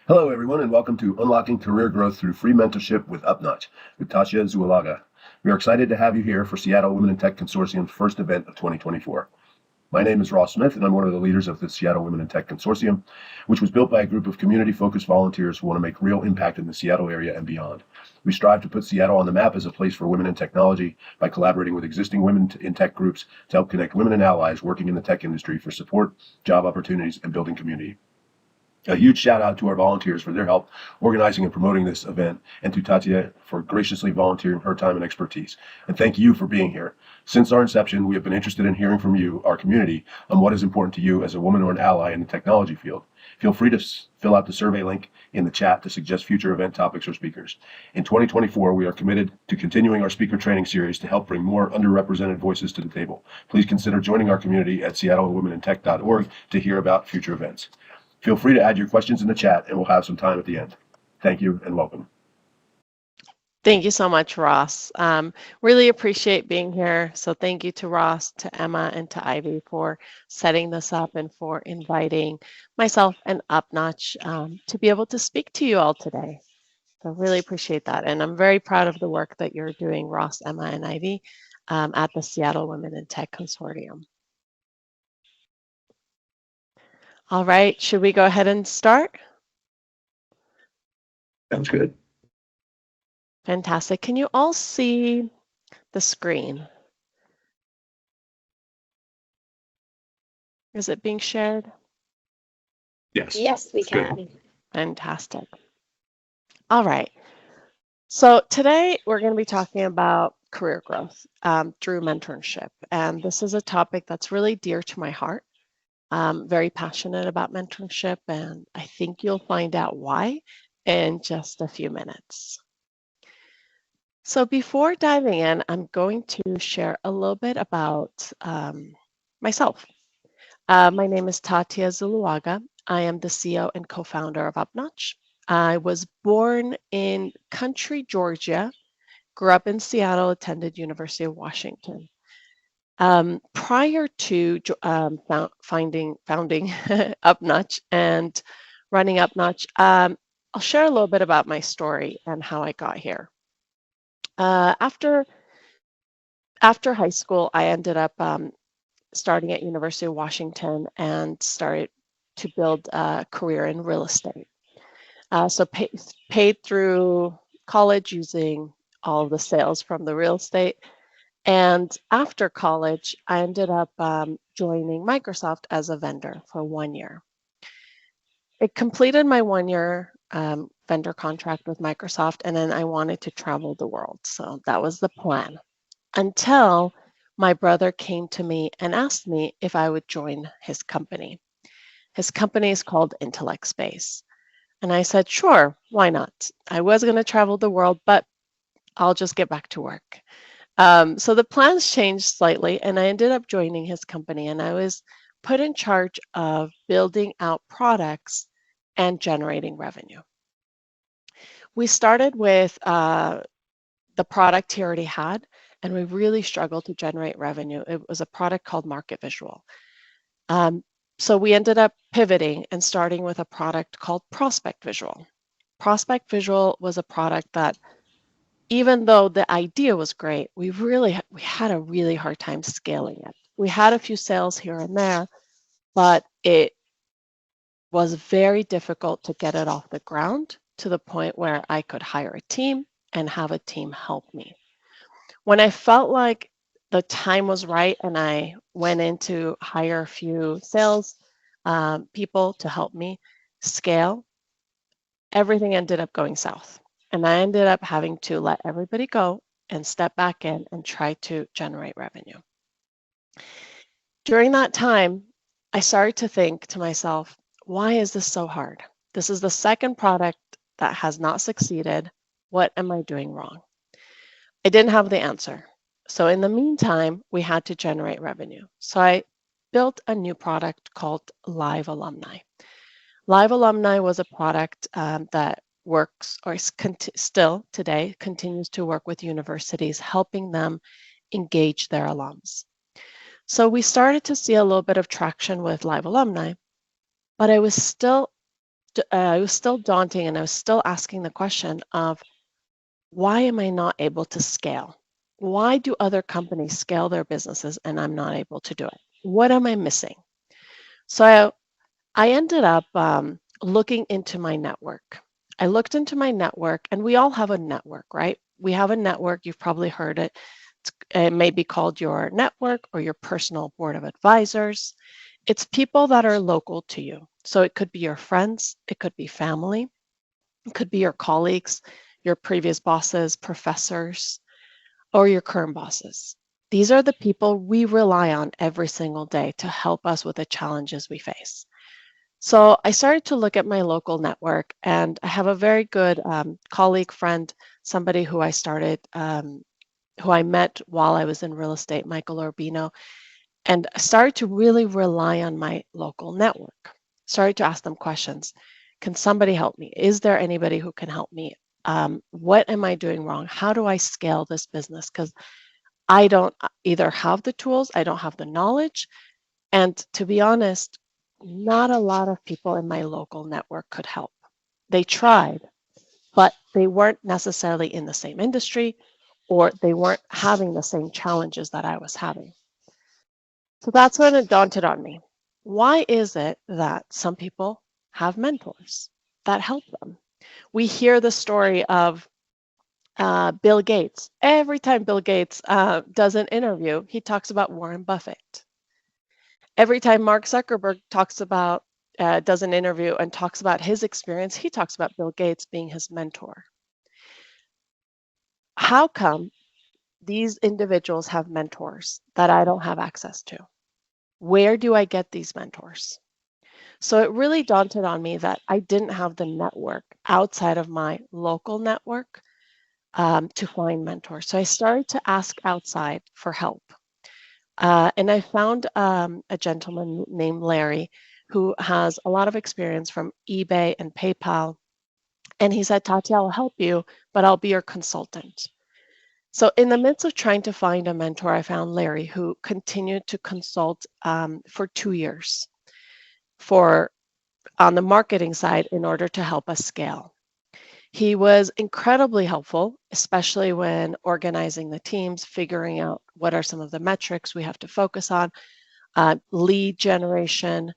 Hello, everyone, and welcome to Unlocking Career Growth Through Free Mentorship with Upnotch with Tatia Zuloaga. We are excited to have you here for Seattle Women in Tech Consortium's first event of 2024. My name is Ross Smith, and I'm one of the leaders of the Seattle Women in Tech Consortium, which was built by a group of community-focused volunteers who want to make real impact in the Seattle area and beyond. We strive to put Seattle on the map as a place for women in technology by collaborating with existing women in tech groups to help connect women and allies working in the tech industry for support, job opportunities, and building community. A huge shout out to our volunteers for their help organizing and promoting this event, and to Tatia for graciously volunteering her time and expertise. And thank you for being here. Since our inception, we have been interested in hearing from you, our community, on what is important to you as a woman or an ally in the technology field. Feel free to fill out the survey link in the chat to suggest future event topics or speakers. In 2024, we are committed to continuing our speaker training series to help bring more underrepresented voices to the table. Please consider joining our community at seattlewomenintech.org to hear about future events. Feel free to add your questions in the chat, and we'll have some time at the end. Thank you and welcome. Thank you so much, Ross. Really appreciate being here. So thank you to Ross, to Emma, and to Ivy for setting this up and for inviting myself and Upnotch to be able to speak to you all today. So really appreciate that. And I'm very proud of the work that you're doing, Ross, Emma, and Ivy, at the Seattle Women in Tech Consortium. All right, should we go ahead and start? Sounds good. Fantastic. Can you all see the screen? Is it being shared? Yes. Yes, we can. Good. Fantastic. All right. So today we're going to be talking about career growth through mentorship. And this is a topic that's really dear to my heart. I'm very passionate about mentorship, and I think you'll find out why in just a few minutes. So before diving in, I'm going to share a little bit about myself. My name is Tatia Zuloaga. I am the CEO and co-founder of Upnotch. I was born in country Georgia, grew up in Seattle, attended University of Washington. Prior to founding Upnotch and running Upnotch, I'll share a little bit about my story and how I got here. After high school, I ended up starting at University of Washington and started to build a career in real estate. So paid through college using all of the sales from the real estate. And after college, I ended up joining Microsoft as a vendor for 1 year. It completed my 1 year vendor contract with Microsoft, and then I wanted to travel the world. So that was the plan until my brother came to me and asked me if I would join his company. His company is called Intellect Space. And I said, sure, why not? I was going to travel the world, but I'll just get back to work. So the plans changed slightly, and I ended up joining his company, and I was put in charge of building out products and generating revenue. We started with the product he already had, and we really struggled to generate revenue. It was a product called Market Visual. So we ended up pivoting and starting with a product called Prospect Visual. Prospect Visual was a product that, even though the idea was great, we had a really hard time scaling it. We had a few sales here and there, but it was very difficult to get it off the ground to the point where I could hire a team and have a team help me. When I felt like the time was right and I went in to hire a few sales people to help me scale, everything ended up going south. And I ended up having to let everybody go and step back in and try to generate revenue. During that time, I started to think to myself, why is this so hard? This is the second product that has not succeeded. What am I doing wrong? I didn't have the answer. So in the meantime, we had to generate revenue. So I built a new product called Live Alumni. Live Alumni was a product that works, or still today continues to work with universities, helping them engage their alums. So we started to see a little bit of traction with Live Alumni, but I was still it was still daunting, and I was still asking the question of, why am I not able to scale? Why do other companies scale their businesses and I'm not able to do it? What am I missing? So I ended up looking into my network. I looked into my network, and we all have a network, right? We have a network. You've probably heard it. It may be called your network or your personal board of advisors. It's people that are local to you. So it could be your friends, it could be family, it could be your colleagues, your previous bosses, professors, or your current bosses. These are the people we rely on every single day to help us with the challenges we face. So I started to look at my local network, and I have a very good colleague, friend, somebody who I met while I was in real estate, Michael Urbino, and I started to really rely on my local network. Started to ask them questions. Can somebody help me? Is there anybody who can help me? What am I doing wrong? How do I scale this business? Because I don't either have the tools, I don't have the knowledge, and to be honest, not a lot of people in my local network could help. They tried, but they weren't necessarily in the same industry, or they weren't having the same challenges that I was having. So that's when it dawned on me. Why is it that some people have mentors that help them? We hear the story of Bill Gates. Every time Bill Gates does an interview, he talks about Warren Buffett. Every time Mark Zuckerberg does an interview and talks about his experience, he talks about Bill Gates being his mentor. How come these individuals have mentors that I don't have access to? Where do I get these mentors? So it really dawned on me that I didn't have the network outside of my local network to find mentors. So I started to ask outside for help. And I found a gentleman named Larry who has a lot of experience from eBay and PayPal. And he said, Tatia, I'll help you, but I'll be your consultant. So in the midst of trying to find a mentor, I found Larry, who continued to consult for 2 years on the marketing side in order to help us scale. He was incredibly helpful, especially when organizing the teams, figuring out what are some of the metrics we have to focus on, lead generation.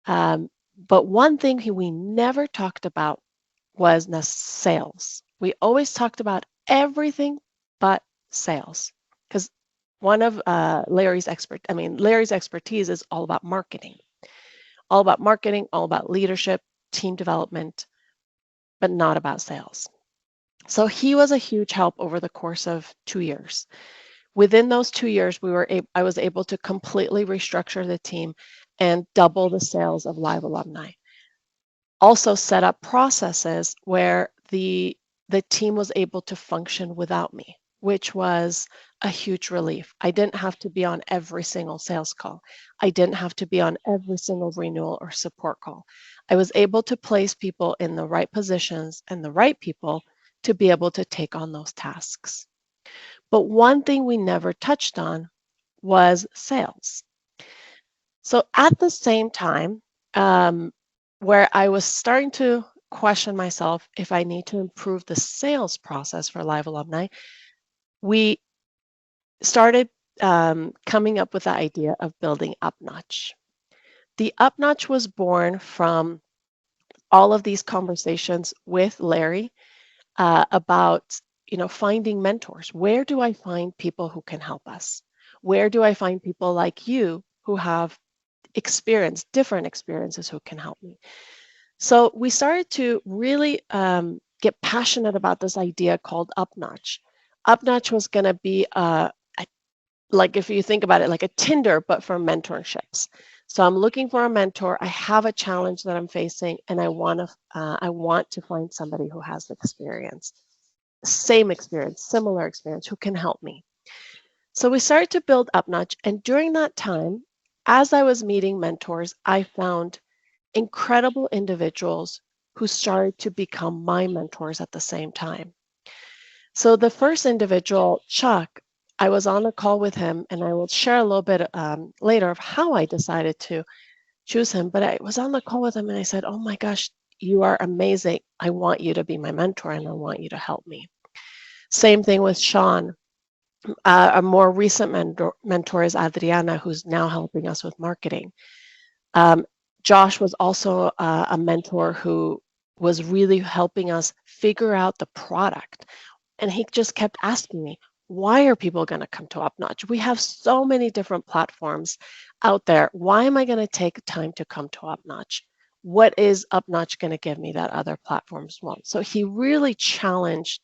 But one thing we never talked about was sales. We always talked about everything but sales, because one of Larry's expertise is all about marketing, all about leadership, team development, but not about sales. So he was a huge help over the course of 2 years. Within those 2 years, I was able to completely restructure the team and double the sales of Live Alumni. Also set up processes where the team was able to function without me, which was a huge relief. I didn't have to be on every single sales call. I didn't have to be on every single renewal or support call. I was able to place people in the right positions and the right people to be able to take on those tasks. But one thing we never touched on was sales. So at the same time, where I was starting to question myself if I need to improve the sales process for Live Alumni, we started coming up with the idea of building Upnotch. The Upnotch was born from all of these conversations with Larry about finding mentors. Where do I find people who can help us? Where do I find people like you who have different experiences who can help me? So we started to really get passionate about this idea called Upnotch. Upnotch was going to be like, if you think about it, like a Tinder, but for mentorships. So I'm looking for a mentor. I have a challenge that I'm facing, and I want to find somebody who has experience, same experience, similar experience, who can help me. So we started to build Upnotch, and during that time, as I was meeting mentors, I found incredible individuals who started to become my mentors at the same time. So the first individual, Chuck, I was on a call with him, and I will share a little bit later of how I decided to choose him. But I was on the call with him, and I said, oh my gosh, you are amazing. I want you to be my mentor and I want you to help me. Same thing with Sean. A more recent mentor is Adriana, who's now helping us with marketing. Josh was also a mentor who was really helping us figure out the product. And he just kept asking me, why are people going to come to Upnotch? We have so many different platforms out there. Why am I going to take time to come to Upnotch? What is Upnotch going to give me that other platforms won't? So he really challenged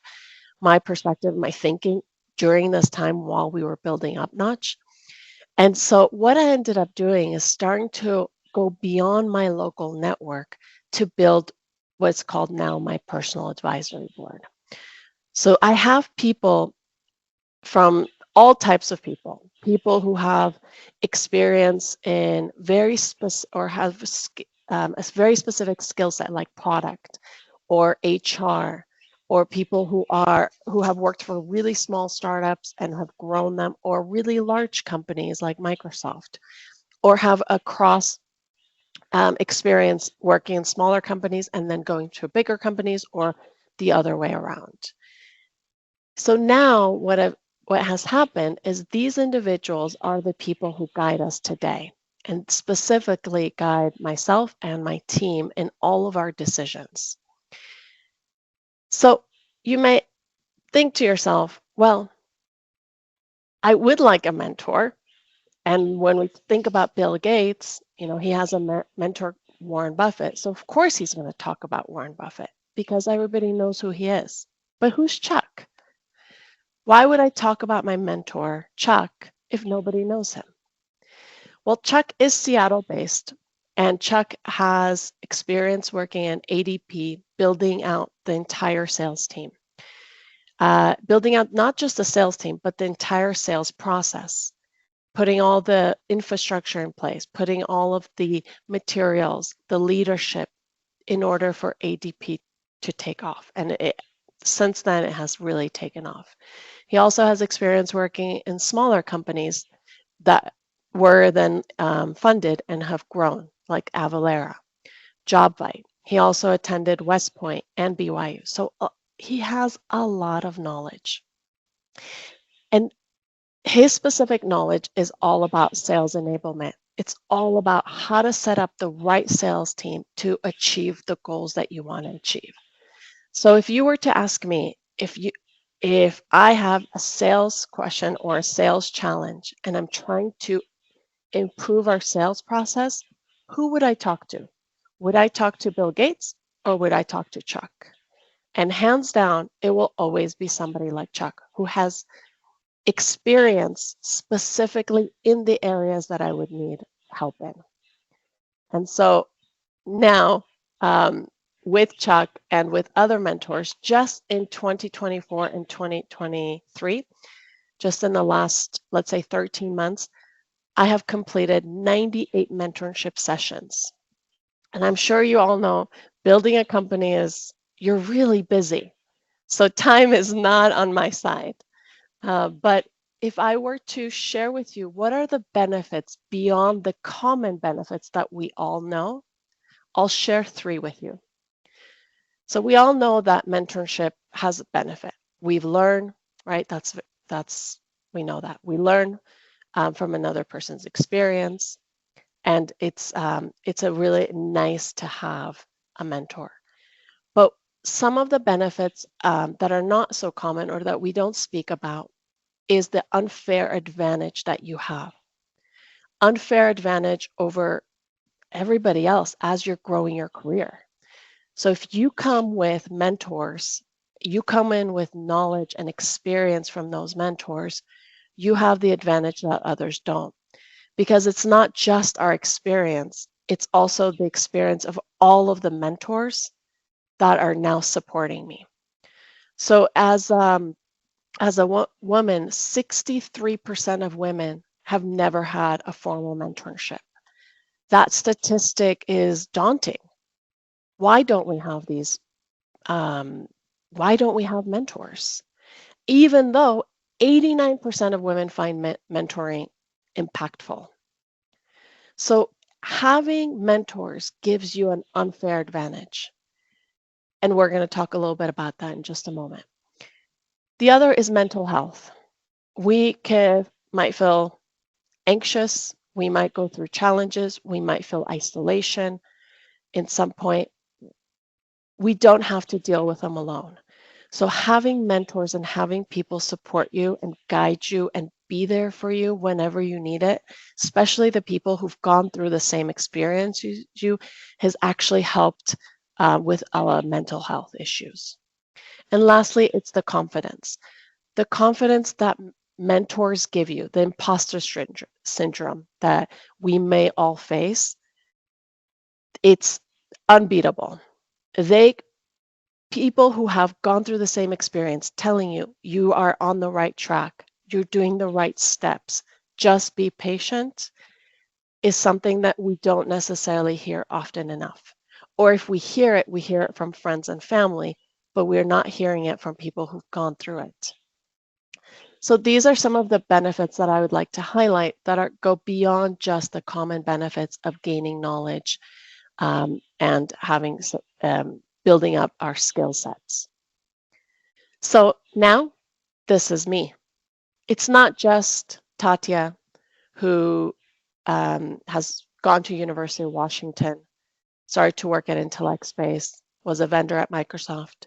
my perspective, my thinking during this time while we were building Upnotch. And so what I ended up doing is starting to go beyond my local network to build what's called now my personal advisory board. So I have people from all types of people, people who have experience in very specific or have a very specific skill set like product or HR, or people who have worked for really small startups and have grown them, or really large companies like Microsoft, or have a cross experience working in smaller companies and then going to bigger companies, or the other way around. So now what has happened is these individuals are the people who guide us today, and specifically guide myself and my team in all of our decisions. So you may think to yourself, well, I would like a mentor. And when we think about Bill Gates, he has a mentor, Warren Buffett. So of course he's going to talk about Warren Buffett because everybody knows who he is. But who's Chuck? Why would I talk about my mentor, Chuck, if nobody knows him? Well, Chuck is Seattle-based, and Chuck has experience working in ADP, building out the entire sales team. Building out not just the sales team, but the entire sales process, putting all the infrastructure in place, putting all of the materials, the leadership in order for ADP to take off. And since then, it has really taken off. He also has experience working in smaller companies that were then funded and have grown, like Avalara, JobVite. He also attended West Point and BYU. So he has a lot of knowledge. And his specific knowledge is all about sales enablement. It's all about how to set up the right sales team to achieve the goals that you want to achieve. So if you were to ask me, if I have a sales question or a sales challenge and I'm trying to improve our sales process, who would I talk to? Would I talk to Bill Gates or would I talk to Chuck? And hands down, it will always be somebody like Chuck who has experience specifically in the areas that I would need help in. And so now, with Chuck and with other mentors, just in 2024 and 2023, just in the last, let's say 13 months, I have completed 98 mentorship sessions. And I'm sure you all know building a company you're really busy. So time is not on my side. But if I were to share with you what are the benefits beyond the common benefits that we all know, I'll share 3 with you. So we all know that mentorship has a benefit. We've learned, right? We know that. We learn from another person's experience, and it's a really nice to have a mentor. But some of the benefits that are not so common or that we don't speak about is the unfair advantage that you have. Unfair advantage over everybody else as you're growing your career. So if you come with mentors, you come in with knowledge and experience from those mentors, you have the advantage that others don't. Because it's not just our experience, it's also the experience of all of the mentors that are now supporting me. So as a woman, 63% of women have never had a formal mentorship. That statistic is daunting. Why don't we have these? Why don't we have mentors? Even though 89% of women find mentoring impactful. So having mentors gives you an unfair advantage. And we're going to talk a little bit about that in just a moment. The other is mental health. Might feel anxious. We might go through challenges. We might feel isolation. In some point, we don't have to deal with them alone. So having mentors and having people support you and guide you and be there for you whenever you need it, especially the people who've gone through the same experience you has actually helped with our mental health issues. And lastly, it's the confidence. The confidence that mentors give you, the imposter syndrome that we may all face, it's unbeatable. People who have gone through the same experience telling you you are on the right track, you're doing the right steps, just be patient, is something that we don't necessarily hear often enough. Or if we hear it from friends and family, but we're not hearing it from people who've gone through it. So these are some of the benefits that I would like to highlight that go beyond just the common benefits of gaining knowledge and having building up our skill sets. So now this is me. It's not just Tatia who has gone to University of Washington, started to work at Intellect Space, was a vendor at Microsoft.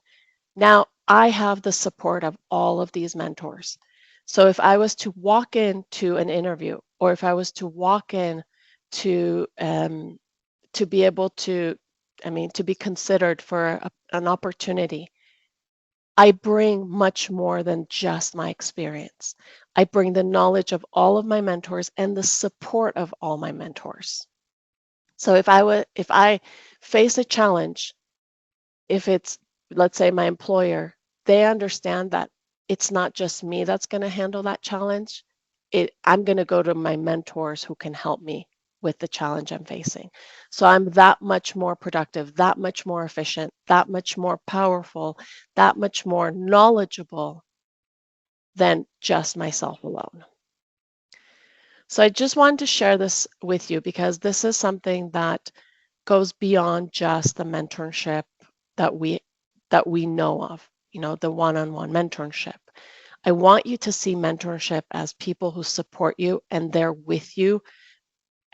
Now I have the support of all of these mentors. So if I was to walk into an interview, or if I was to walk in to be able to be considered for an opportunity, I bring much more than just my experience. I bring the knowledge of all of my mentors and the support of all my mentors. So if I face a challenge, if it's, let's say, my employer, they understand that it's not just me that's going to handle that challenge. I'm going to go to my mentors who can help me with the challenge I'm facing. So I'm that much more productive, that much more efficient, that much more powerful, that much more knowledgeable than just myself alone. So I just wanted to share this with you because this is something that goes beyond just the mentorship that we know of, the one-on-one mentorship. I want you to see mentorship as people who support you and they're with you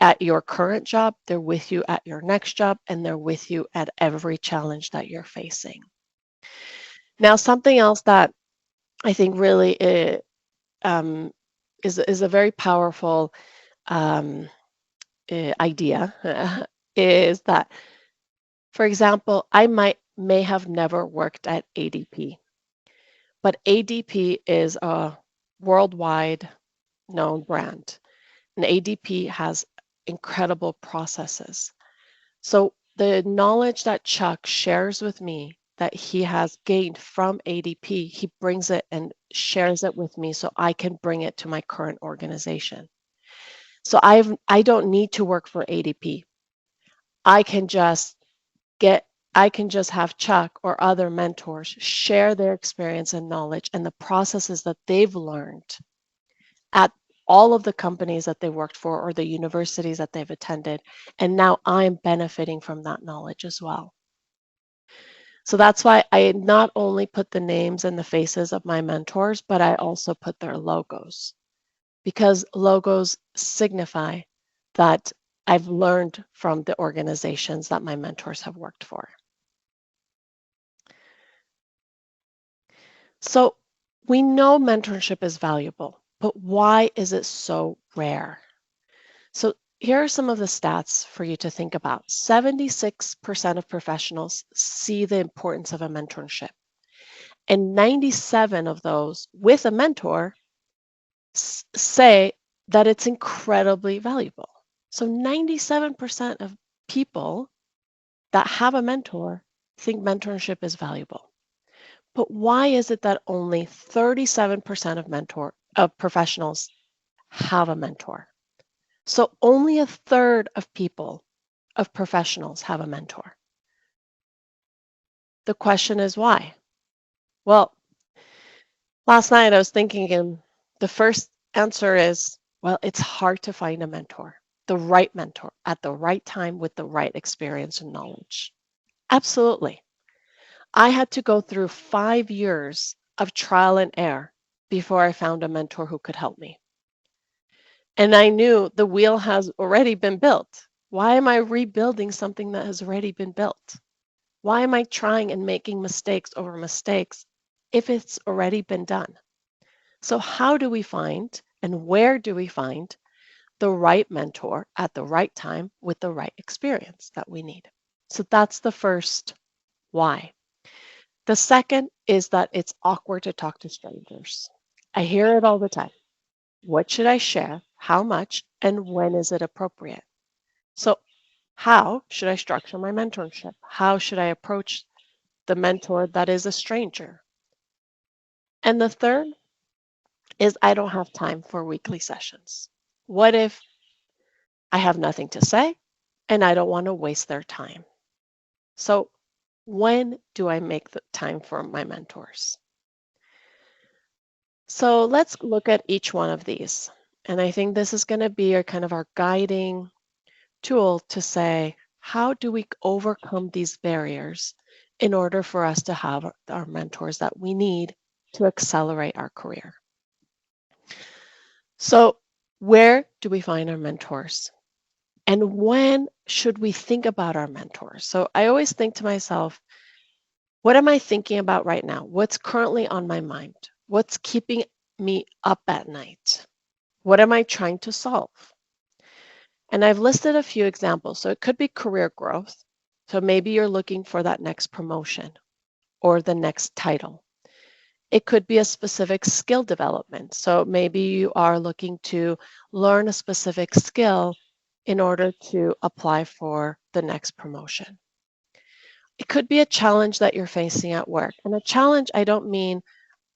at your current job, they're with you at your next job, and they're with you at every challenge that you're facing. Now, something else that I think really is a very powerful idea is that, for example, I may have never worked at ADP, but ADP is a worldwide known brand, and ADP has incredible processes. So the knowledge that Chuck shares with me that he has gained from ADP, he brings it and shares it with me so I can bring it to my current organization. So I don't need to work for ADP. I can just have Chuck or other mentors share their experience and knowledge and the processes that they've learned at all of the companies that they worked for or the universities that they've attended. And now I'm benefiting from that knowledge as well. So that's why I not only put the names and the faces of my mentors, but I also put their logos, because logos signify that I've learned from the organizations that my mentors have worked for. So we know mentorship is valuable, but why is it so rare? So here are some of the stats for you to think about. 76% of professionals see the importance of a mentorship, and 97 of those with a mentor say that it's incredibly valuable. So 97% of people that have a mentor think mentorship is valuable. But why is it that only 37% of professionals have a mentor? So only a third of professionals have a mentor. The question is why? Well, last night I was thinking, and the first answer is, well, it's hard to find a mentor, the right mentor at the right time with the right experience and knowledge. Absolutely. I had to go through 5 years of trial and error before I found a mentor who could help me. And I knew the wheel has already been built. Why am I rebuilding something that has already been built? Why am I trying and making mistakes over mistakes if it's already been done? So, how do we find and where do we find the right mentor at the right time with the right experience that we need? So, that's the first why. The second is that it's awkward to talk to strangers. I hear it all the time. What should I share? How much? And when is it appropriate? So, how should I structure my mentorship? How should I approach the mentor that is a stranger? And the third is I don't have time for weekly sessions. What if I have nothing to say and I don't want to waste their time? So, when do I make the time for my mentors? So, let's look at each one of these. And I think this is going to be our guiding tool to say, how do we overcome these barriers in order for us to have our mentors that we need to accelerate our career? So, where do we find our mentors? And when should we think about our mentors? So, I always think to myself, what am I thinking about right now? What's currently on my mind? What's keeping me up at night? What am I trying to solve? And I've listed a few examples. So, it could be career growth. So, maybe you're looking for that next promotion or the next title. It could be a specific skill development. So maybe you are looking to learn a specific skill in order to apply for the next promotion. It could be a challenge that you're facing at work. And a challenge, I don't mean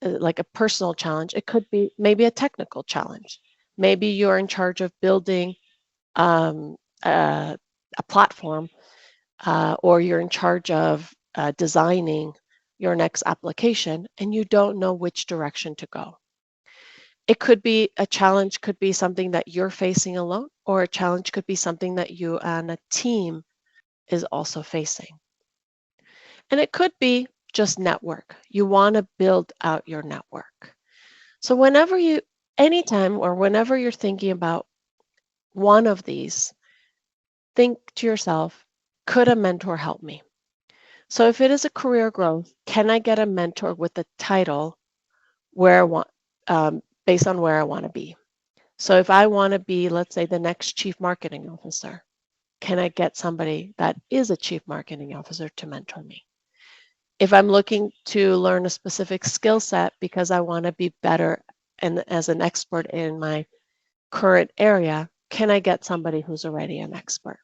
like a personal challenge. It could be maybe a technical challenge. Maybe you're in charge of building um, a platform, or you're in charge of designing your next application and you don't know which direction to go. It could be a challenge, could be something that you're facing alone, or a challenge could be something that you and a team is also facing. And it could be just network. You want to build out your network. So anytime or whenever you're thinking about one of these, think to yourself, could a mentor help me? So if it is a career growth, can I get a mentor with the title where I want, based on where I want to be? So if I want to be, let's say, the next chief marketing officer, can I get somebody that is a chief marketing officer to mentor me? If I'm looking to learn a specific skill set because I want to be better and as an expert in my current area, can I get somebody who's already an expert?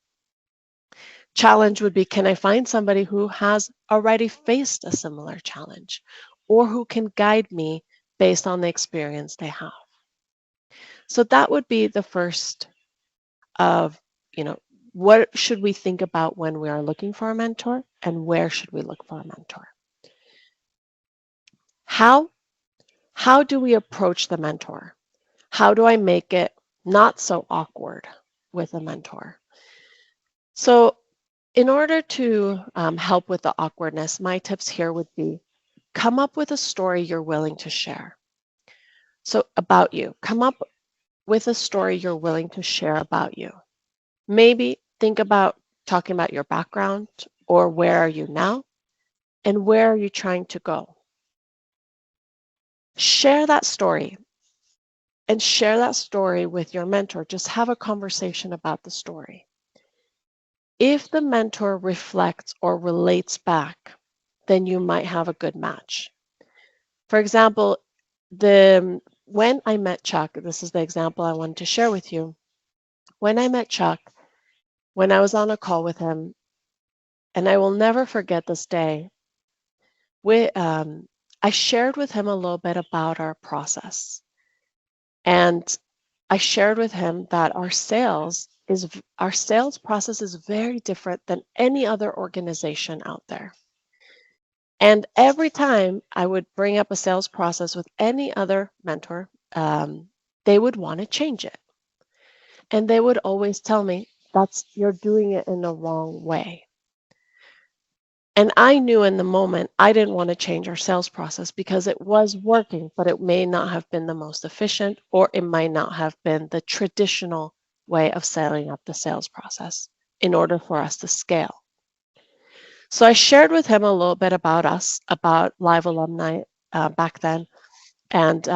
Challenge would be, can I find somebody who has already faced a similar challenge or who can guide me based on the experience they have? So that would be the first of, what should we think about when we are looking for a mentor and where should we look for a mentor? How do we approach the mentor? How do I make it not so awkward with a mentor? So in order to help with the awkwardness, my tips here would be come up with a story you're willing to share. So about you, come up with a story you're willing to share about you. Maybe think about talking about your background or where are you now and where are you trying to go. Share that story and share that story with your mentor. Just have a conversation about the story. If the mentor reflects or relates back, then you might have a good match. For example, when I met Chuck, this is the example I wanted to share with you. When I met Chuck, when I was on a call with him, and I will never forget this day, I shared with him a little bit about our process. And I shared with him that our sales process is very different than any other organization out there. And every time I would bring up a sales process with any other mentor, they would want to change it. And they would always tell me, you're doing it in the wrong way. And I knew in the moment I didn't want to change our sales process because it was working, but it may not have been the most efficient, or it might not have been the traditional way of setting up the sales process in order for us to scale. So I shared with him a little bit about us, about Live Alumni back then. And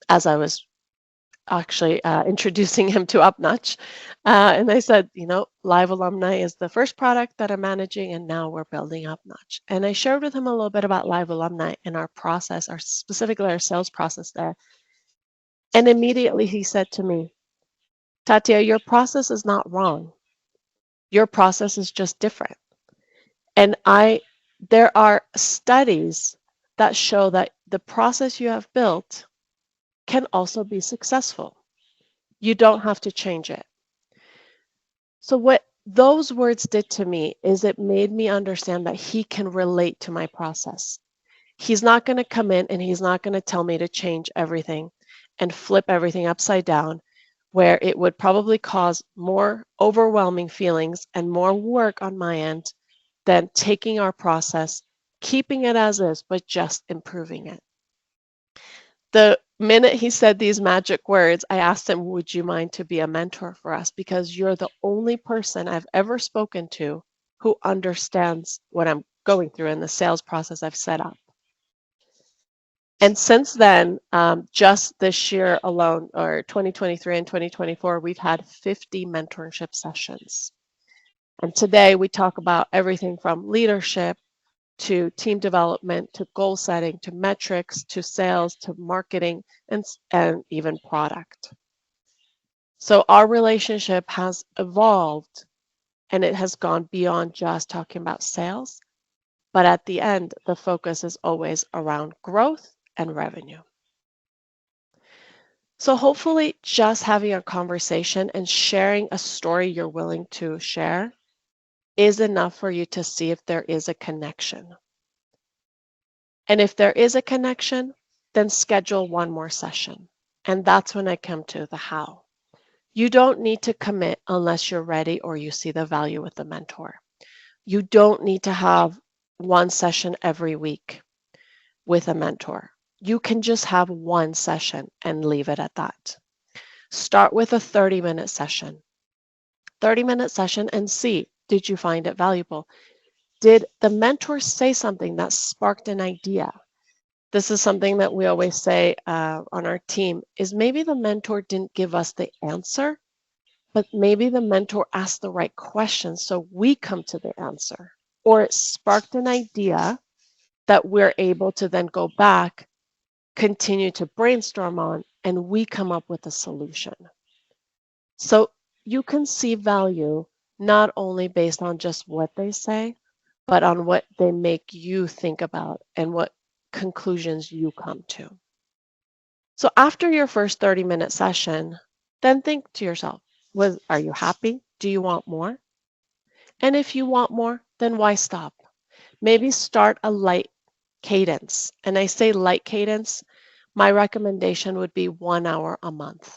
as I was actually introducing him to Upnotch. And I said, Live Alumni is the first product that I'm managing, and now we're building Upnotch. And I shared with him a little bit about Live Alumni and our process, specifically our sales process there. And immediately he said to me, Tatia, your process is not wrong. Your process is just different. And there are studies that show that the process you have built can also be successful. You don't have to change it. So what those words did to me is it made me understand that he can relate to my process. He's not going to come in and he's not going to tell me to change everything and flip everything upside down, where it would probably cause more overwhelming feelings and more work on my end than taking our process, keeping it as is, but just improving it. The minute he said these magic words, I asked him, would you mind to be a mentor for us? Because you're the only person I've ever spoken to who understands what I'm going through in the sales process I've set up. And since then, just this year alone, or 2023 and 2024, we've had 50 mentorship sessions. And today we talk about everything from leadership to team development, to goal setting, to metrics, to sales, to marketing, and even product. So our relationship has evolved, and it has gone beyond just talking about sales. But at the end, the focus is always around growth and revenue. So hopefully just having a conversation and sharing a story you're willing to share is enough for you to see if there is a connection. And if there is a connection, then schedule one more session. And that's when I come to the how. You don't need to commit unless you're ready or you see the value with the mentor. You don't need to have one session every week with a mentor. You can just have one session and leave it at that. Start with a 30-minute session. 30-minute session and see, did you find it valuable? Did the mentor say something that sparked an idea? This is something that we always say on our team, is maybe the mentor didn't give us the answer, but maybe the mentor asked the right questions so we come to the answer. Or it sparked an idea that we're able to then go back, continue to brainstorm on, and we come up with a solution. So you can see value not only based on just what they say, but on what they make you think about and what conclusions you come to. So after your first 30-minute session, then think to yourself, are you happy? Do you want more? And if you want more, then why stop? Maybe start a light cadence. And I say light cadence, my recommendation would be 1 hour a month.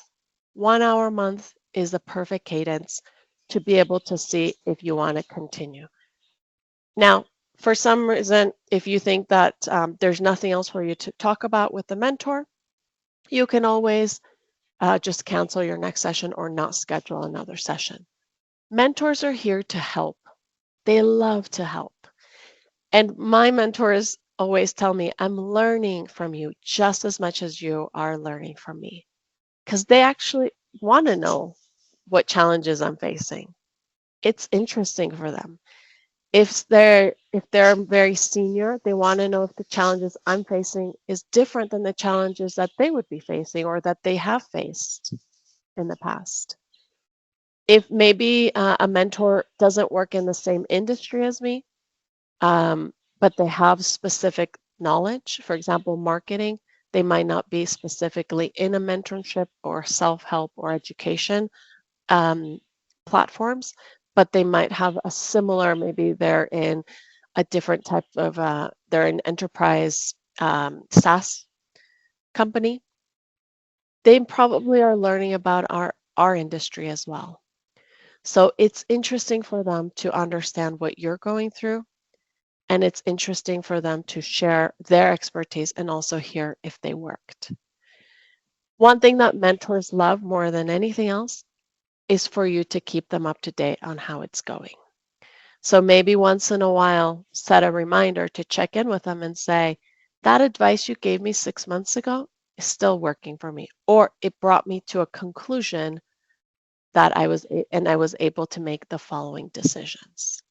1 hour a month is the perfect cadence to be able to see if you want to continue. Now, for some reason, if you think that there's nothing else for you to talk about with the mentor, you can always just cancel your next session or not schedule another session. Mentors are here to help. They love to help. And my mentors always tell me, I'm learning from you just as much as you are learning from me, because they actually want to know what challenges I'm facing. It's interesting for them. If they're very senior, they want to know if the challenges I'm facing is different than the challenges that they would be facing or that they have faced in the past. If maybe a mentor doesn't work in the same industry as me, but they have specific knowledge, for example, marketing, they might not be specifically in a mentorship or self-help or education platforms, but they might have a similar, maybe they're in a different type of, they're an enterprise SaaS company. They probably are learning about our industry as well. So it's interesting for them to understand what you're going through and it's interesting for them to share their expertise and also hear if they worked. One thing that mentors love more than anything else is for you to keep them up to date on how it's going. So maybe once in a while, set a reminder to check in with them and say, that advice you gave me 6 months ago is still working for me, or it brought me to a conclusion that I was able to make the following decisions.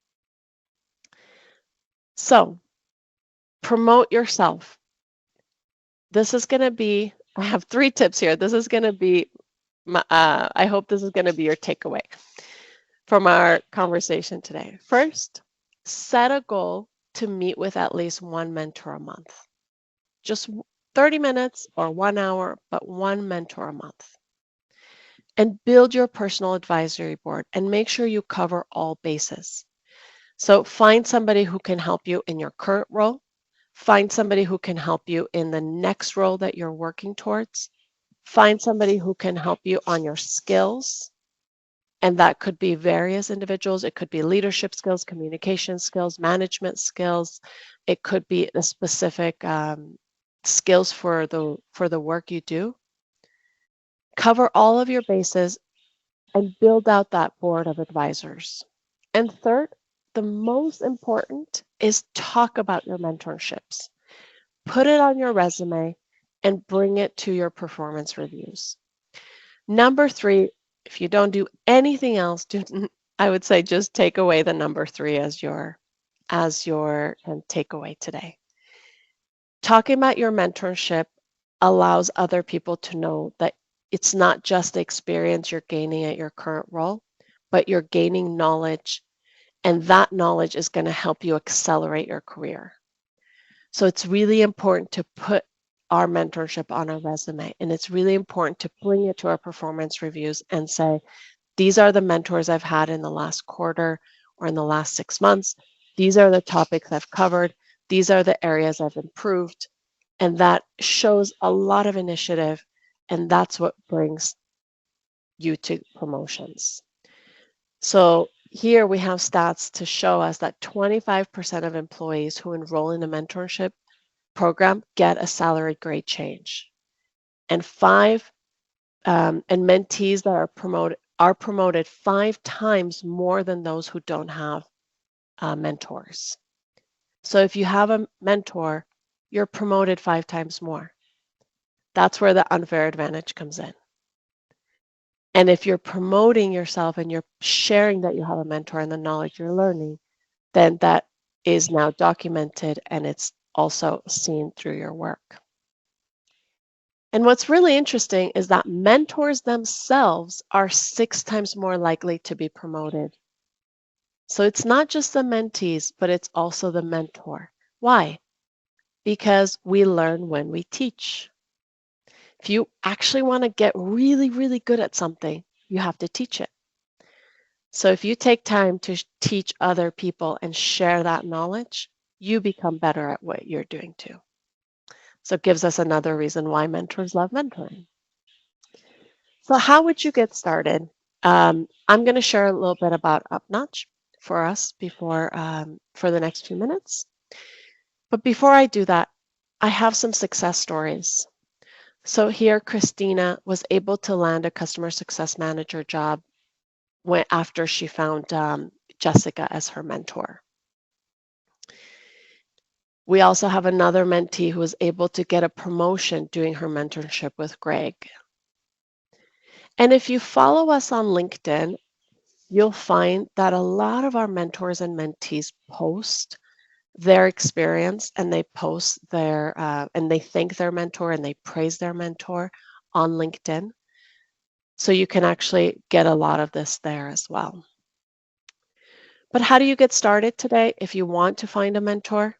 So promote yourself. This is going to be, I have 3 tips here. This is going to be, I hope this is going to be your takeaway from our conversation today. First, set a goal to meet with at least one mentor a month. Just 30 minutes or 1 hour, but one mentor a month. And build your personal advisory board and make sure you cover all bases. So find somebody who can help you in your current role. Find somebody who can help you in the next role that you're working towards. Find somebody who can help you on your skills. And that could be various individuals. It could be leadership skills, communication skills, management skills. It could be the specific skills for the work you do. Cover all of your bases and build out that board of advisors. And third, the most important is talk about your mentorships. Put it on your resume and bring it to your performance reviews. Number 3, if you don't do anything else, I would say just take away the number 3 as your takeaway today. Talking about your mentorship allows other people to know that it's not just the experience you're gaining at your current role, but you're gaining knowledge, and that knowledge is going to help you accelerate your career. So it's really important to put our mentorship on our resume, and it's really important to bring it to our performance reviews and say, these are the mentors I've had in the last quarter or in the last 6 months. These are the topics I've covered. These are the areas I've improved. And that shows a lot of initiative, and that's what brings you to promotions. So here we have stats to show us that 25% of employees who enroll in a mentorship program get a salary grade change, and mentees that are promoted 5 times more than those who don't have mentors. So if you have a mentor, you're promoted 5 times more. That's where the unfair advantage comes in. And if you're promoting yourself and you're sharing that you have a mentor and the knowledge you're learning, then that is now documented and it's also seen through your work. And what's really interesting is that mentors themselves are 6 times more likely to be promoted. So it's not just the mentees, but it's also the mentor. Why? Because we learn when we teach. If you actually want to get really, really good at something, you have to teach it. So if you take time to teach other people and share that knowledge, you become better at what you're doing too. So it gives us another reason why mentors love mentoring. So how would you get started? I'm going to share a little bit about Upnotch for us for the next few minutes. But before I do that, I have some success stories. So here, Christina was able to land a customer success manager job after she found Jessica as her mentor. We also have another mentee who was able to get a promotion doing her mentorship with Greg. And if you follow us on LinkedIn, you'll find that a lot of our mentors and mentees post their experience, and they post and they thank their mentor and they praise their mentor on LinkedIn. So you can actually get a lot of this there as well. But how do you get started today if you want to find a mentor?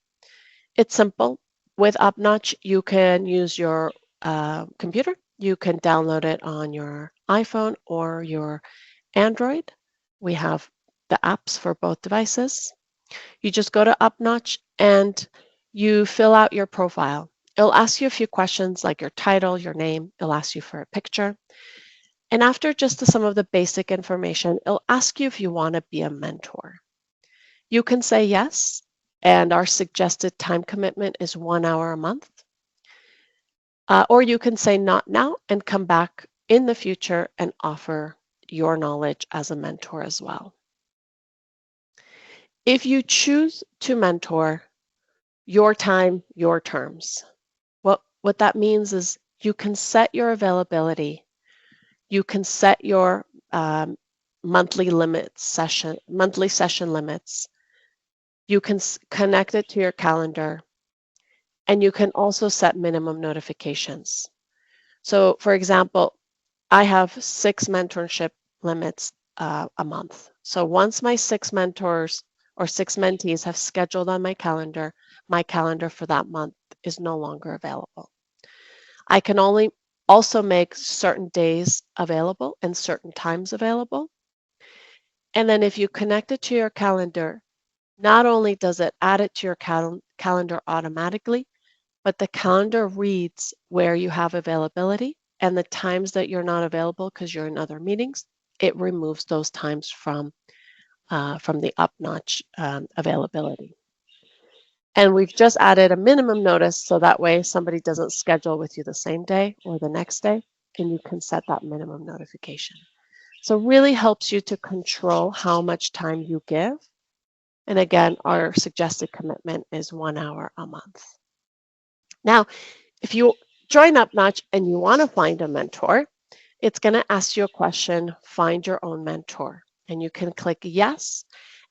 It's simple. With Upnotch, you can use your computer. You can download it on your iPhone or your Android. We have the apps for both devices. You just go to Upnotch and you fill out your profile. It'll ask you a few questions like your title, your name. It'll ask you for a picture. And after just some of the basic information, it'll ask you if you want to be a mentor. You can say yes, and our suggested time commitment is 1 hour a month. Or you can say not now and come back in the future and offer your knowledge as a mentor as well. If you choose to mentor, your time, your terms. What that means is you can set your availability. You can set your monthly session limits. You can connect it to your calendar, and you can also set minimum notifications. So, for example, I have 6 mentorship limits a month. So once my 6 mentors or 6 mentees have scheduled on my calendar for that month is no longer available. I can only also make certain days available and certain times available. And then if you connect it to your calendar, not only does it add it to your calendar automatically, but the calendar reads where you have availability, and the times that you're not available because you're in other meetings, it removes those times from the Upnotch availability. And we've just added a minimum notice so that way somebody doesn't schedule with you the same day or the next day, and you can set that minimum notification. So really helps you to control how much time you give. And again, our suggested commitment is 1 hour a month. Now, if you join Upnotch and you want to find a mentor, it's going to ask you a question, find your own mentor. And you can click yes.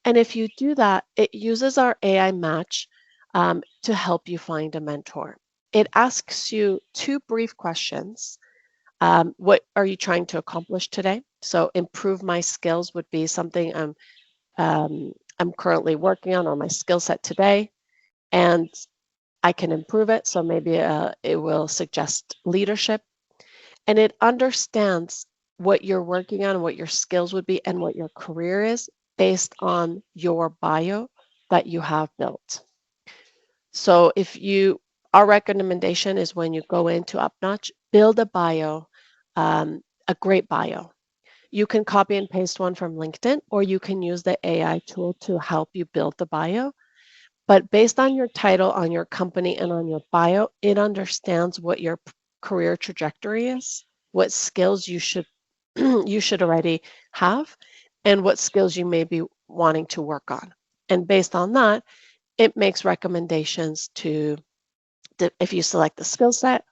And if you do that, it uses our AI match to help you find a mentor. It asks you 2 brief questions. What are you trying to accomplish today? So improve my skills would be something I'm currently working on, or my skill set today. And I can improve it. So maybe it will suggest leadership. And it understands what you're working on, what your skills would be, and what your career is based on your bio that you have built. So our recommendation is when you go into Upnotch, build a bio, a great bio. You can copy and paste one from LinkedIn, or you can use the AI tool to help you build the bio. But based on your title, on your company, and on your bio, it understands what your career trajectory is, what skills you should you should already have, and what skills you may be wanting to work on. And based on that, it makes recommendations to if you select the skill set,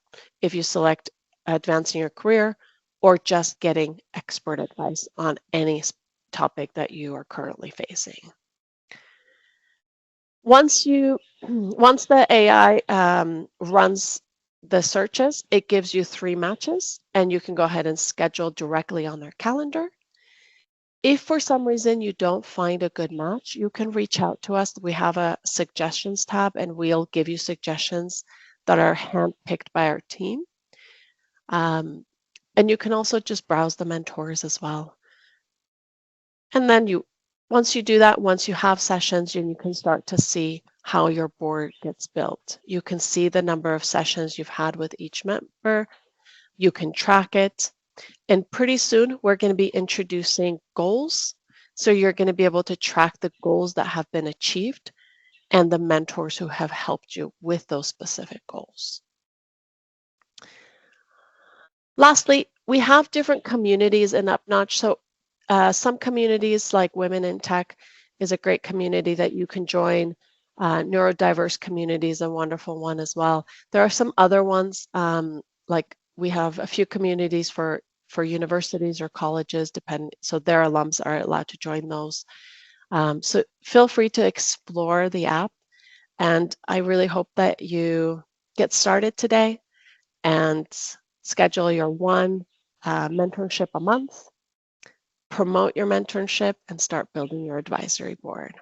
if you select advancing your career, or just getting expert advice on any topic that you are currently facing. Once the AI runs the searches, it gives you 3 matches, and you can go ahead and schedule directly on their calendar. If for some reason you don't find a good match, you can reach out to us. We have a suggestions tab, and we'll give you suggestions that are handpicked by our team. And you can also just browse the mentors as well. And then once you do that, once you have sessions, you can start to see how your board gets built. You can see the number of sessions you've had with each member. You can track it. And pretty soon, we're going to be introducing goals. So you're going to be able to track the goals that have been achieved and the mentors who have helped you with those specific goals. Lastly, we have different communities in Upnotch. So some communities like Women in Tech is a great community that you can join. Neurodiverse community is a wonderful one as well. There are some other ones, like we have a few communities for universities or colleges, so their alums are allowed to join those. So feel free to explore the app, and I really hope that you get started today and schedule your one mentorship a month, promote your mentorship, and start building your advisory board.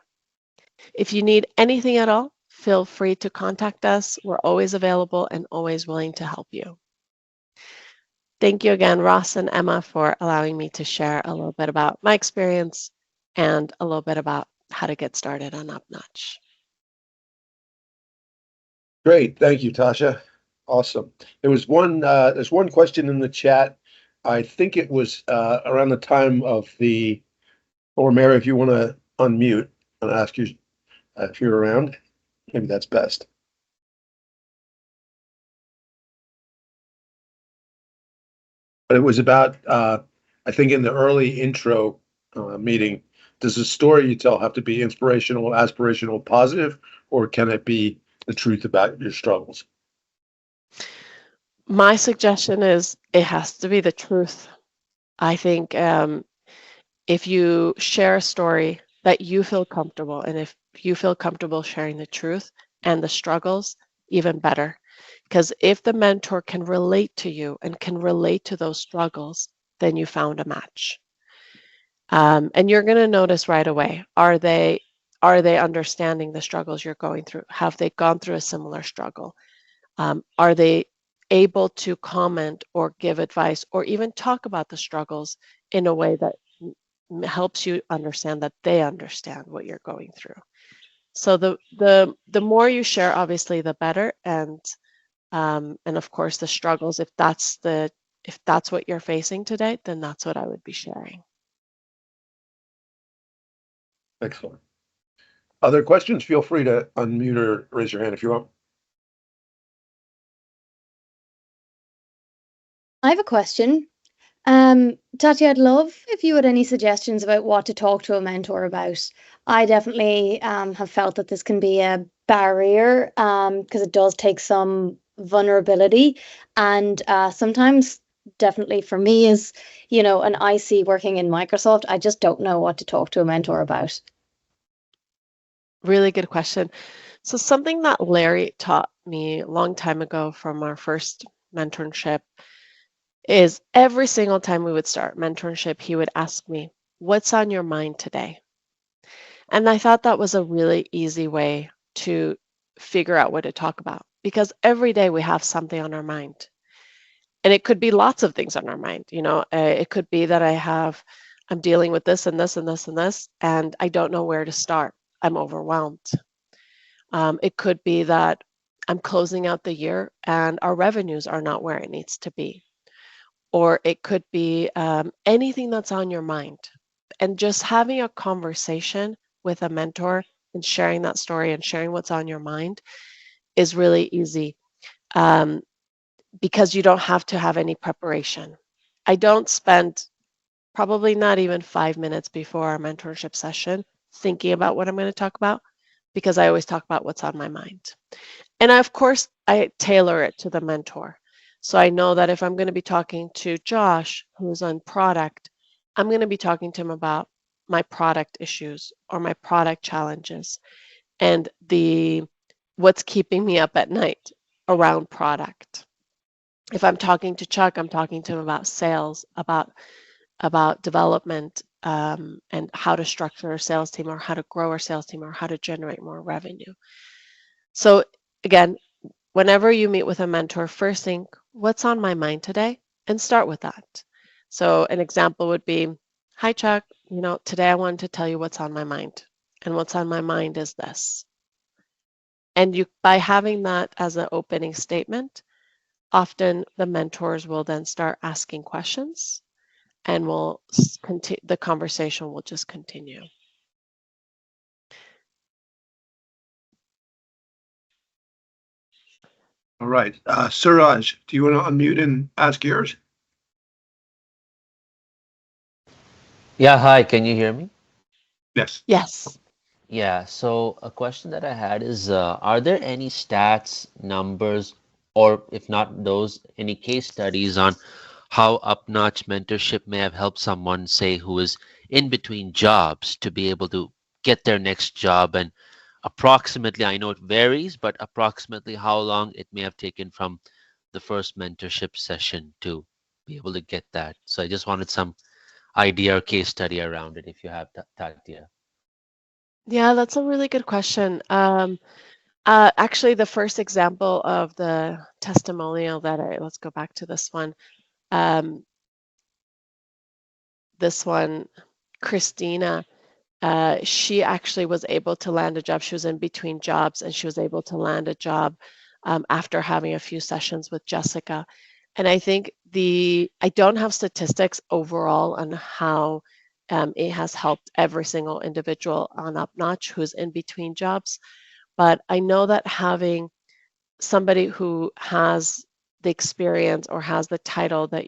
If you need anything at all, feel free to contact us. We're always available and always willing to help you. Thank you again, Ross and Emma, for allowing me to share a little bit about my experience and a little bit about how to get started on Upnotch. Great, thank you, Tasha. Awesome. There's one question in the chat. I think it was around the time of or Mary, if you want to unmute and ask you if you're around. Maybe that's best. But it was about, I think in the early intro meeting, does the story you tell have to be inspirational, aspirational, positive, or can it be the truth about your struggles? My suggestion is it has to be the truth. I think if you share a story that you feel comfortable, and if you feel comfortable sharing the truth and the struggles, even better. Because if the mentor can relate to you and can relate to those struggles, then you found a match. And you're going to notice right away, are they understanding the struggles you're going through? Have they gone through a similar struggle? Are they able to comment or give advice or even talk about the struggles in a way that helps you understand that they understand what you're going through? So the more you share, obviously, the better. And of course, the struggles, if that's what you're facing today, then that's what I would be sharing. Excellent. Other questions? Feel free to unmute or raise your hand if you want. I have a question. Tatia, I'd love if you had any suggestions about what to talk to a mentor about. I definitely have felt that this can be a barrier because it does take some vulnerability, and sometimes, definitely for me, as an IC working in Microsoft, I just don't know what to talk to a mentor about. Really good question. So something that Larry taught me a long time ago from our first mentorship is every single time we would start mentorship, he would ask me, "What's on your mind today?" And I thought that was a really easy way to figure out what to talk about, because every day we have something on our mind. And it could be lots of things on our mind. It could be that I'm dealing with this and this and this and this, and I don't know where to start. I'm overwhelmed. It could be that I'm closing out the year and our revenues are not where it needs to be. Or it could be anything that's on your mind. And just having a conversation with a mentor and sharing that story and sharing what's on your mind is really easy, because you don't have to have any preparation. I don't spend probably not even 5 minutes before our mentorship session thinking about what I'm going to talk about, because I always talk about what's on my mind. And of course, I tailor it to the mentor. So I know that if I'm going to be talking to Josh, who's on product, I'm going to be talking to him about my product issues or my product challenges and what's keeping me up at night around product. If I'm talking to Chuck, I'm talking to him about sales, about development, and how to structure our sales team or how to grow our sales team or how to generate more revenue. So again, whenever you meet with a mentor, first think, what's on my mind today? And start with that. So an example would be, "Hi, Chuck, today I wanted to tell you what's on my mind. And what's on my mind is this." And by having that as an opening statement, often the mentors will then start asking questions, and the conversation will just continue. All right. Suraj, do you want to unmute and ask yours? Yeah, hi, can you hear me? Yes. Yes. Yeah, so a question that I had is, are there any stats, numbers, or if not those, any case studies on how Upnotch mentorship may have helped someone, say, who is in between jobs to be able to get their next job? And approximately, I know it varies, but approximately how long it may have taken from the first mentorship session to be able to get that. So I just wanted some idea or case study around it if you have, Tatia. Yeah, that's a really good question. Actually, the first example of the testimonial let's go back to this one. This one, Christina, she actually was able to land a job. She was in between jobs and she was able to land a job after having a few sessions with Jessica. And I think I don't have statistics overall on how it has helped every single individual on Upnotch who's in between jobs. but I know that having somebody who has the experience or has the title that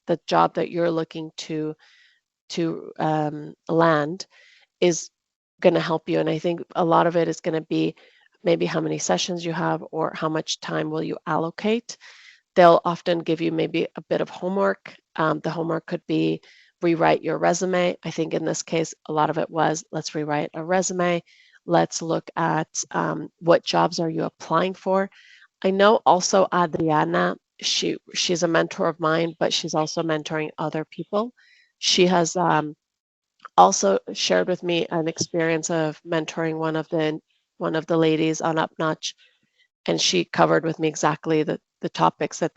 the job that you're looking to land is going to help you. And I think a lot of it is going to be maybe how many sessions you have or how much time will you allocate. They'll often give you maybe a bit of homework. The homework could be rewrite your resume. I think in this case, a lot of it was let's rewrite a resume. Let's look at what jobs are you applying for. I know also Adriana, she's a mentor of mine, but she's also mentoring other people. She has also shared with me an experience of mentoring one of the ladies on Upnotch, and she covered with me exactly the topics that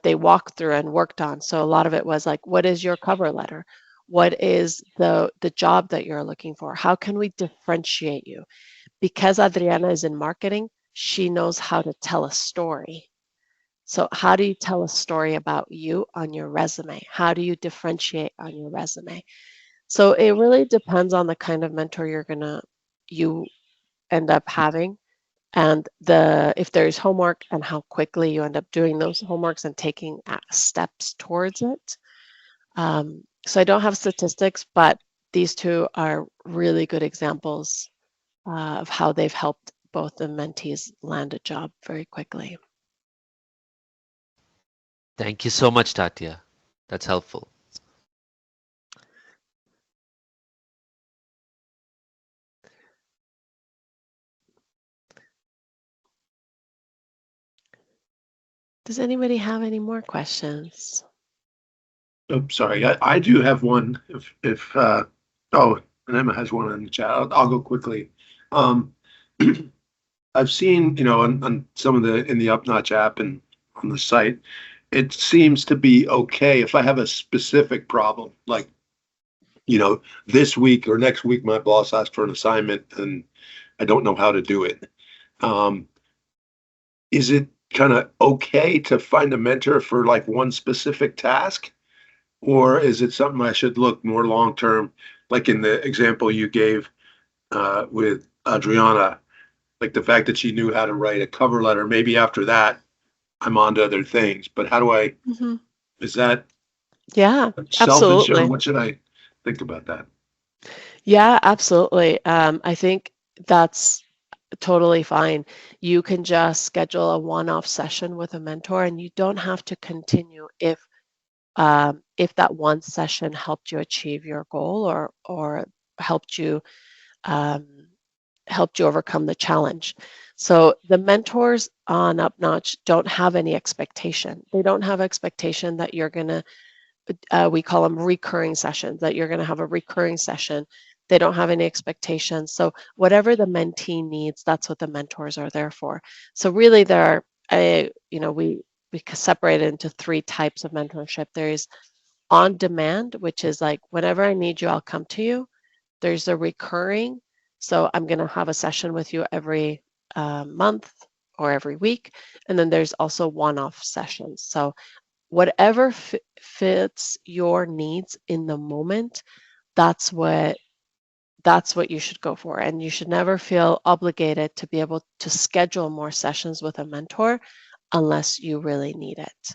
they walked through and worked on. So a lot of it was like, what is your cover letter? What is the job that you're looking for? How can we differentiate you? Because Adriana is in marketing, she knows how to tell a story. So how do you tell a story about you on your resume? How do you differentiate on your resume? So it really depends on the kind of mentor you end up having, and if there's homework and how quickly you end up doing those homeworks and taking steps towards it. So I don't have statistics, but these two are really good examples of how they've helped both the mentees land a job very quickly. Thank you so much, Tatia. That's helpful. Does anybody have any more questions? Oh, sorry. I do have one. If oh, and Emma has one in the chat. I'll go quickly. Um, I've seen, on some of in the Upnotch app and on the site, it seems to be okay if I have a specific problem, like, this week or next week, my boss asked for an assignment and I don't know how to do it. Is it kind of okay to find a mentor for like one specific task? Or is it something I should look more long term, like in the example you gave with Adriana, like the fact that she knew how to write a cover letter? Maybe after that, I'm on to other things. But how do I? Mm-hmm. Is that Yeah, selfish, or absolutely. what should I think about that? Yeah, absolutely. I think that's totally fine. You can just schedule a one-off session with a mentor, and you don't have to continue if that one session helped you achieve your goal or helped you um, overcome the challenge. So the mentors on Upnotch don't have any expectation. They don't have expectation that you're gonna we call them recurring sessions, that you're going to have a recurring session. They don't have any expectations. So whatever the mentee needs, that's what the mentors are there for. So really there are, we separate it into three types of mentorship. There's on demand, which is like, whenever I need you, I'll come to you. There's a recurring. So I'm going to have a session with you every month or every week. And then there's also one-off sessions. So whatever fits your needs in the moment, that's what you should go for. And you should never feel obligated to be able to schedule more sessions with a mentor unless you really need it.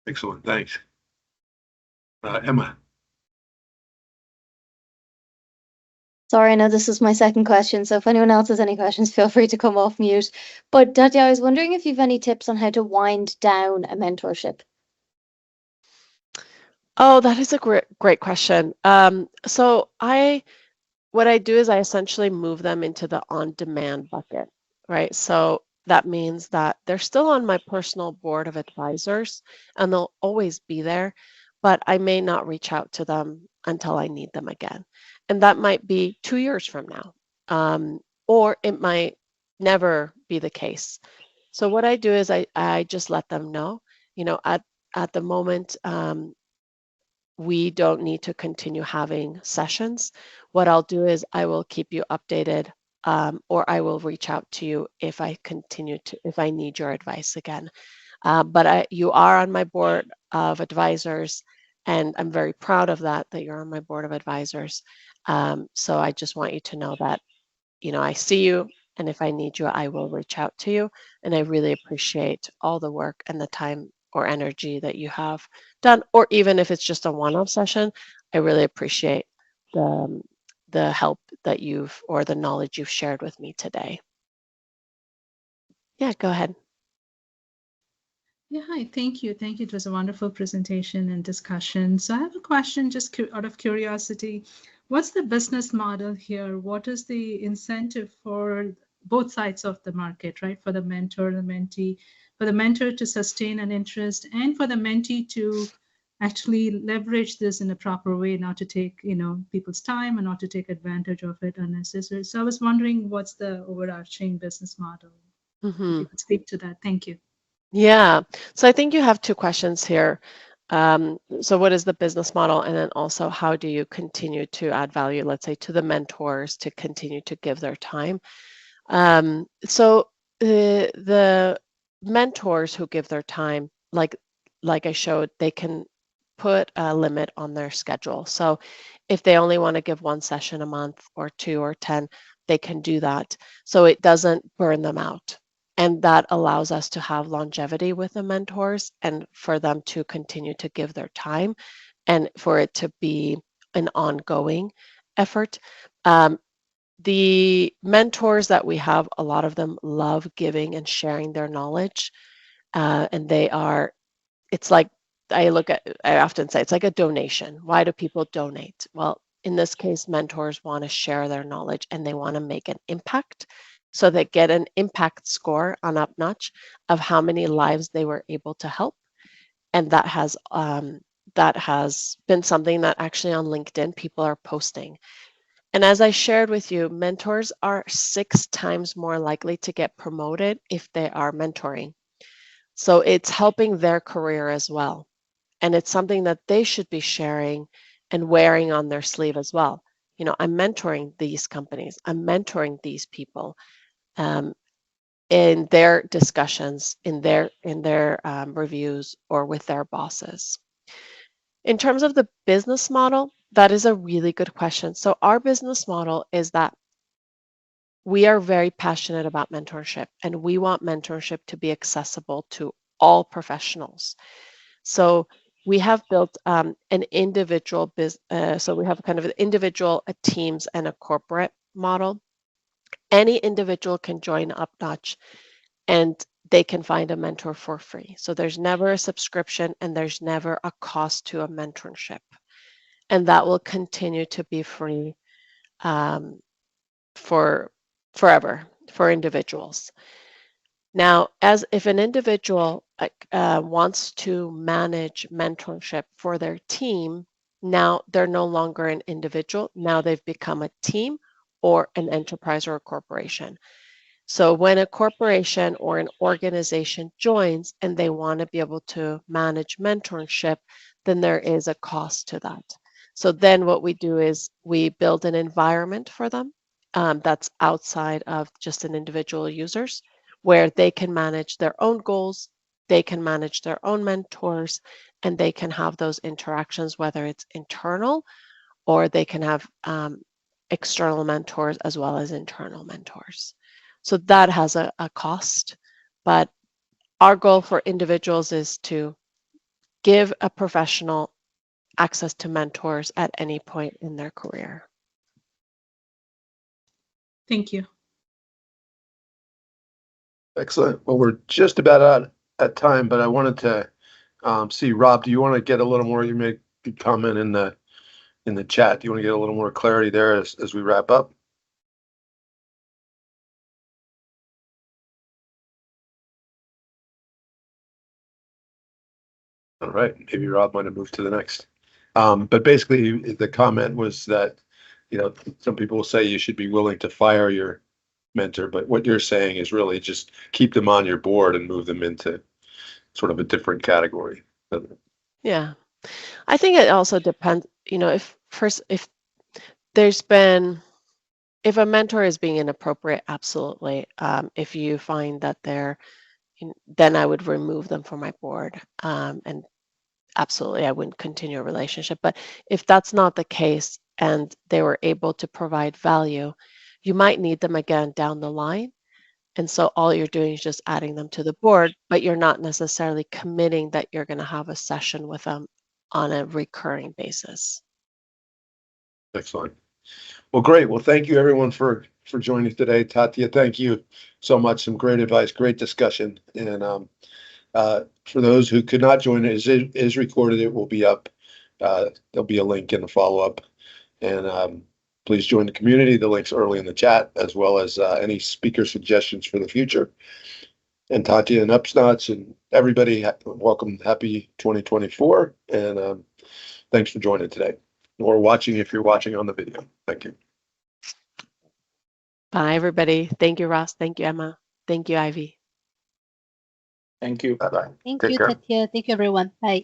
Excellent. Thanks. Emma. Sorry, I know this is my second question, so if anyone else has any questions, feel free to come off mute. But Tatia, I was wondering if you've any tips on how to wind down a mentorship. Oh, that is a great question. So what I do is I essentially move them into the on-demand bucket, right? So that means that they're still on my personal board of advisors and they'll always be there, but I may not reach out to them until I need them again. And that might be 2 years from now, or it might never be the case. So what I do is I just let them know, at the moment, we don't need to continue having sessions. What I'll do is I will keep you updated, or I will reach out to you if I need your advice again. But you are on my board of advisors, and I'm very proud of that you're on my board of advisors. So I just want you to know that I see you, and if I need you, I will reach out to you. And I really appreciate all the work and the time or energy that you have done, or even if it's just a one-off session, I really appreciate the help that or the knowledge you've shared with me today. Yeah, go ahead. Yeah, hi, thank you. Thank you. It was a wonderful presentation and discussion. So I have a question just out of curiosity. What's the business model here? What is the incentive for both sides of the market, right? For the mentor, the mentee, for the mentor to sustain an interest and for the mentee to actually leverage this in a proper way, not to take, people's time and not to take advantage of it unnecessarily. So I was wondering what's the overarching business model? If you could speak to that. Thank you. Yeah. So I think you have two questions here. So what is the business model? And then also, how do you continue to add value, let's say, to the mentors to continue to give their time? So the mentors who give their time, like I showed, they can put a limit on their schedule. So if they only want to give one session a month or 2 or 10, they can do that. So it doesn't burn them out. And that allows us to have longevity with the mentors and for them to continue to give their time and for it to be an ongoing effort. The mentors that we have, a lot of them love giving and sharing their knowledge. And it's like, I often say it's like a donation. Why do people donate? Well, in this case, mentors want to share their knowledge and they want to make an impact. So they get an impact score on Upnotch of how many lives they were able to help. And that has been something that actually on LinkedIn people are posting. And as I shared with you, mentors are 6 times more likely to get promoted if they are mentoring. So it's helping their career as well. And it's something that they should be sharing and wearing on their sleeve as well. I'm mentoring these companies. I'm mentoring these people in their discussions, in their reviews, or with their bosses. In terms of the business model, that is a really good question. So our business model is that we are very passionate about mentorship, and we want mentorship to be accessible to all professionals. So we have built an individual business. So we have kind of an individual, a teams, and a corporate model. Any individual can join Upnotch, and they can find a mentor for free. So there's never a subscription, and there's never a cost to a mentorship, and that will continue to be free for forever for individuals. Now, as if an individual wants to manage mentorship for their team, now they're no longer an individual. Now they've become a team or an enterprise or a corporation. So when a corporation or an organization joins and they want to be able to manage mentorship, then there is a cost to that. So then what we do is we build an environment for them that's outside of just an individual users, where they can manage their own goals, they can manage their own mentors, and they can have those interactions, whether it's internal or they can have external mentors as well as internal mentors. So that has a cost, but our goal for individuals is to give a professional access to mentors at any point in their career. Thank you. Excellent. Well, we're just about out at time, but I wanted to see, Rob, do you want to get a little more? You made a comment in the chat. Do you want to get a little more clarity there as we wrap up? All right, maybe Rob might have moved to the next. But basically, the comment was that, some people will say you should be willing to fire your mentor, but what you're saying is really just keep them on your board and move them into sort of a different category. Yeah, I think it also depends. If a mentor is being inappropriate, absolutely. If you find that then I would remove them from my board, and absolutely, I wouldn't continue a relationship. But if that's not the case and they were able to provide value, You might need them again down the line. And so all you're doing is just adding them to the board, but you're not necessarily committing that you're going to have a session with them on a recurring basis. Excellent. Well, great. Well, thank you everyone for joining today. Tatia, thank you so much. Some great advice, great discussion. And for those who could not join, it is recorded. It will be up. There'll be a link in the follow-up. And please join the community. The link's early in the chat, as well as any speaker suggestions for the future. And Tatia and Upnotch and everybody, welcome. Happy 2024. And thanks for joining today, or watching if you're watching on the video. Thank you. Bye, everybody. Thank you, Ross. Thank you, Emma. Thank you, Ivy. Thank you. Bye-bye. Thank Take you, care. Tatia. Thank you, everyone. Bye.